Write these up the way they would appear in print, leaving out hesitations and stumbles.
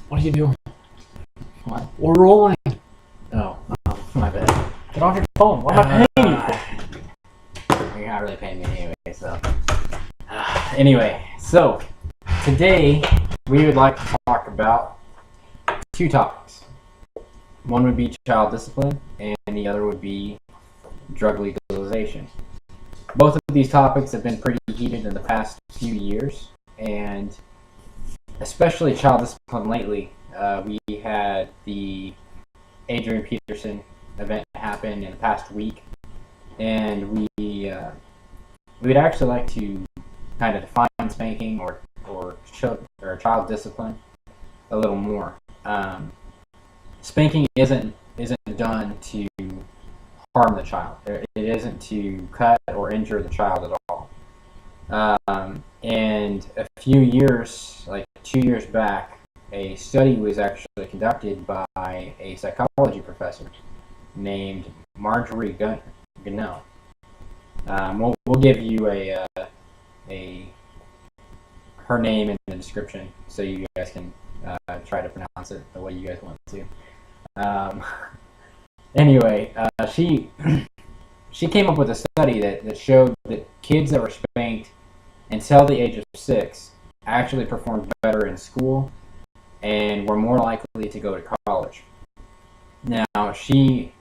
What are you doing? What? We're rolling. Oh, my bad. Get off your phone. What am I paying you for? You're not really paying me anyway, so. Anyway, so today we would like to talk about two topics. One would be child discipline, and the other would be drug legalization. Both of these topics have been pretty heated in the past few years, and especially child discipline lately. We had the Adrian Peterson event happen in the past week, and we would actually like to kind of define spanking or child discipline a little more. Spanking isn't done to harm the child. It isn't to cut or injure the child at all. And a few years, like 2 years back, a study was actually conducted by a psychology professor named Majorie Gunnoe. We'll give you her name in the description so you guys can try to pronounce it the way you guys want to. Anyway, she came up with a study that showed that kids that were spanked until the age of 6 actually performed better in school and were more likely to go to college. Now, she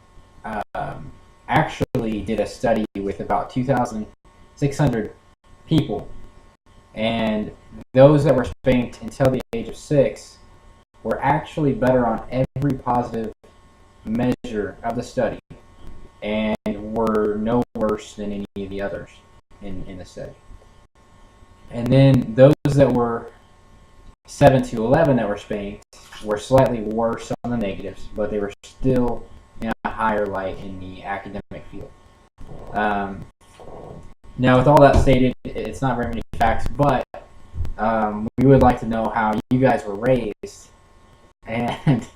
actually did a study with about 2,600 people, and those that were spanked until the age of 6 were actually better on every positive measure of the study and were no worse than any of the others in the study. And then those that were 7 to 11 that were spanked were slightly worse on the negatives, but they were still in a higher light in the academic field. Now, with all that stated, it's not very many facts, but we would like to know how you guys were raised, and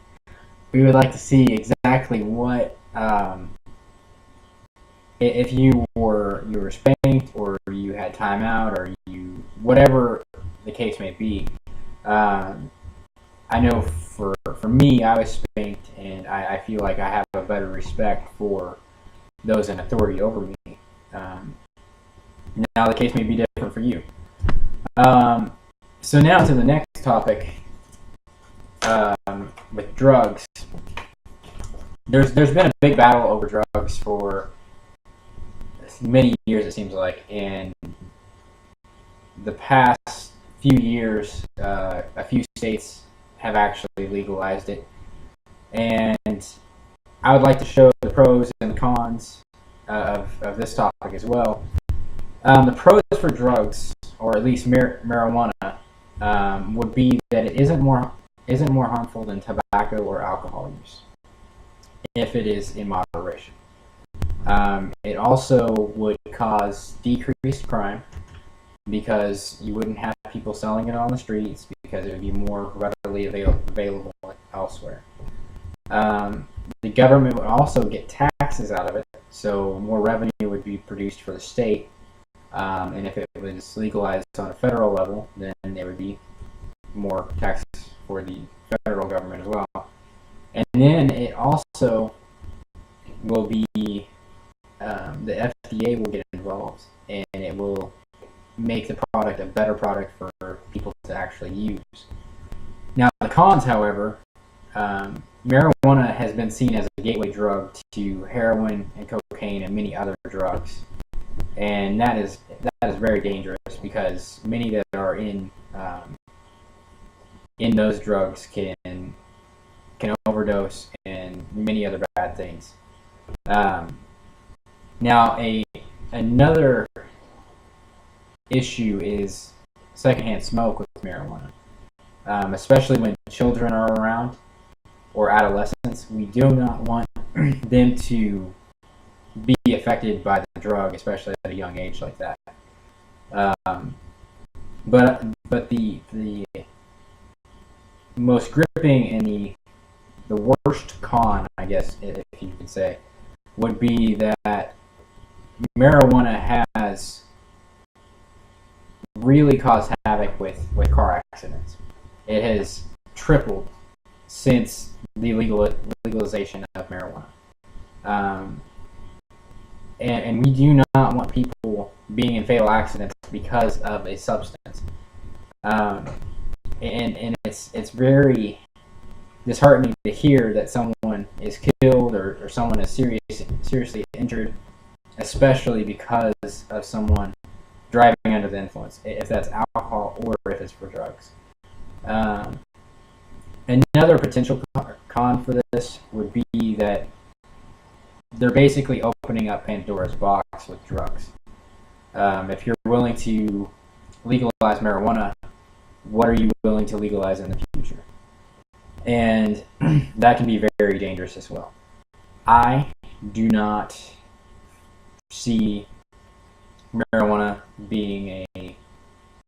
we would like to see exactly what if you were spanked or you had time out or you whatever the case may be. I know for me, I was spanked, and I feel like I have a better respect for those in authority over me. Now the case may be different for you. So now to the next topic, with drugs. There's been a big battle over drugs for many years, it seems like, and the past few years, a few states have actually legalized it. And I would like to show the pros and the cons of this topic as well. The pros for drugs, or at least marijuana, would be that it isn't more harmful than tobacco or alcohol use, if it is in moderation. It also would cause decreased crime because you wouldn't have people selling it on the streets because it would be more readily available elsewhere. The government would also get taxes out of it, so more revenue would be produced for the state. And if it was legalized on a federal level, then there would be more taxes for the federal government as well. And then it also will be, the FDA will get involved, and it will make the product a better product for people to actually use. Now, the cons, however, marijuana has been seen as a gateway drug to heroin and cocaine and many other drugs. And that is very dangerous because many that are in those drugs can overdose and many other bad things. Now, another issue is secondhand smoke with marijuana, especially when children are around or adolescents. We do not want them to be affected by the drug, especially at a young age like that. But the most gripping and the worst con, I guess, if you could say, would be that marijuana has really caused havoc with car accidents. It has tripled since the legalization of marijuana. And we do not want people being in fatal accidents because of a substance. And it's very disheartening to hear that someone is killed or someone is seriously injured, especially because of someone driving under the influence, if that's alcohol or if it's for drugs. Another potential con for this would be that they're basically opening up Pandora's box with drugs. If you're willing to legalize marijuana, what are you willing to legalize in the future? And that can be very dangerous as well. I do not see marijuana being a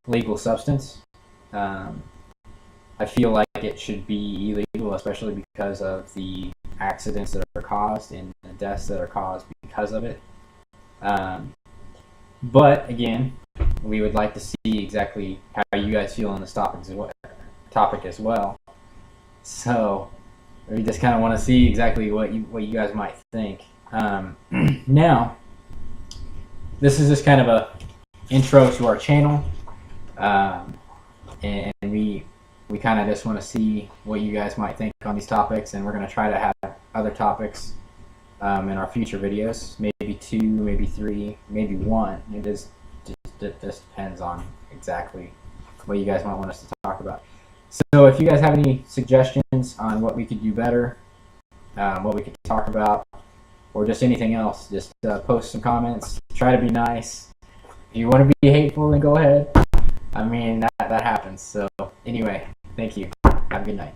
legal substance. I feel like it should be illegal, especially because of the accidents that are caused and the deaths that are caused because of it. But again, we would like to see exactly how you guys feel on this topic as well. So we just kind of want to see exactly what you guys might think. Now, this is just kind of a intro to our channel, and we kind of just want to see what you guys might think on these topics, and we're going to try to have other topics in our future videos, maybe 2, maybe 3, maybe 1. It just depends on exactly what you guys might want us to talk about. So if you guys have any suggestions on what we could do better, what we could talk about, or just anything else, just post some comments. Try to be nice. If you want to be hateful, then go ahead. I mean, that happens. So anyway, thank you. Have a good night.